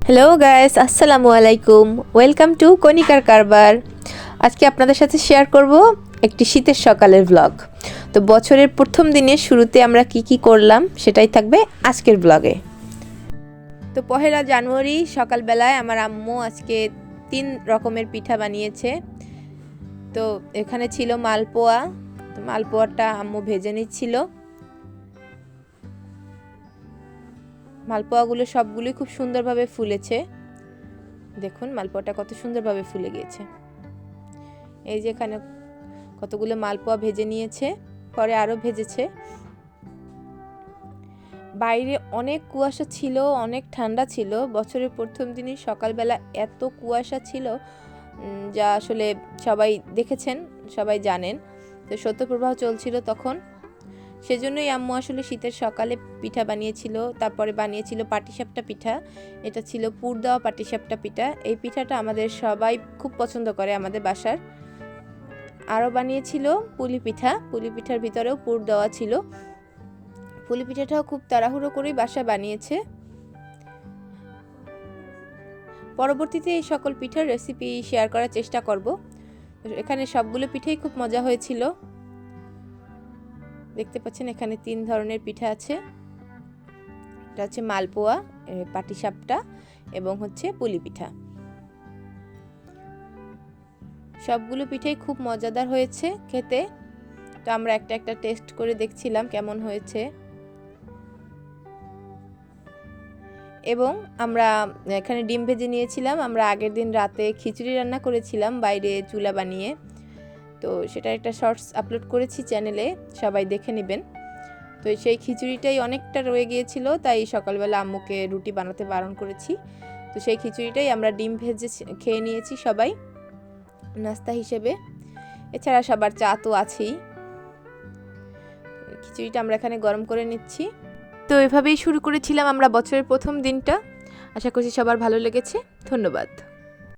Hello guys, আসসালামু আলাইকুম। Welcome to কণিকার কারবার। আজকে আপনাদের সাথে শেয়ার করব একটি শীতের সকালের ব্লগ। তো বছরের প্রথম দিনের শুরুতে আমরা কি করলাম সেটাই থাকবে আজকের ব্লগে। তো 1 জানুয়ারি সকালবেলায় আমার আম্মু আজকে 3 রকমের পিঠা বানিয়েছে। তো এখানে ছিল মালপোয়া। তো মালপোয়াটা আম্মু ভেজে নিচ্ছিল। মালপোয়াগুলো সবগুলোই খুব সুন্দরভাবে ফুলেছে। দেখুন মালপোয়াটা কত সুন্দরভাবে ফুলে গিয়েছে। এই যে এখানে কতগুলো মালপোয়া ভেজে নিয়েছে, পরে আরও ভেজেছে। বাইরে অনেক কুয়াশা ছিল, অনেক ঠান্ডা ছিল। বছরের প্রথম দিনই সকালবেলা এত কুয়াশা ছিল যা আসলে সবাই দেখেছেন, সবাই জানেন। তো শৈত্যপ্রবাহ চলছিল তখন, সেজন্যই আম্মু আসলে শীতের সকালে পিঠা বানিয়েছিল। তারপরে বানিয়েছিল পাটিসাপটা পিঠা। এটা ছিল পুর দেওয়া পাটিসাপটা পিঠা। এই পিঠাটা আমাদের সবাই খুব পছন্দ করে আমাদের বাসার। আরও বানিয়েছিল পুলি পিঠা। পুলি পিঠার ভিতরেও পুর দেওয়া ছিল। পুলি পিঠাটাও খুব তাড়াহুড়ো করেই বাসায় বানিয়েছে। পরবর্তীতে এই সকল পিঠার রেসিপি শেয়ার করার চেষ্টা করব। এখানে সবগুলো পিঠাই খুব মজা হয়েছিল। দেখতে পাচ্ছেন এখানে 3 ধরনের পিঠা আছে। এটা হচ্ছে মালপোয়া, পাটিসাপটা এবং হচ্ছে পুলি পিঠা। সবগুলো পিঠাই খুব মজাদার হয়েছে খেতে। তো আমরা একটা টেস্ট করে দেখছিলাম কেমন হয়েছে। এবং আমরা এখানে ডিম ভেজে নিয়েছিলাম। আমরা আগের দিন রাতে খিচুড়ি রান্না করেছিলাম বাইরে চুলা বানিয়ে। তো সেটা একটা শর্টস আপলোড করেছি চ্যানেলে, সবাই দেখে নেবেন। তো সেই খিচুড়িটাই অনেকটা রয়ে গিয়েছিল, তাই সকালবেলা আম্মুকে রুটি বানাতে বারণ করেছি। তো সেই খিচুড়িটাই আমরা ডিম ভেজে খেয়ে নিয়েছি সবাই নাস্তা হিসেবে। এছাড়া সবার চা তো আছেই। খিচুড়িটা আমরা এখানে গরম করে নিচ্ছি। তো এভাবেই শুরু করেছিলাম আমরা বছরের প্রথম দিনটা। আশা করছি সবার ভালো লেগেছে। ধন্যবাদ।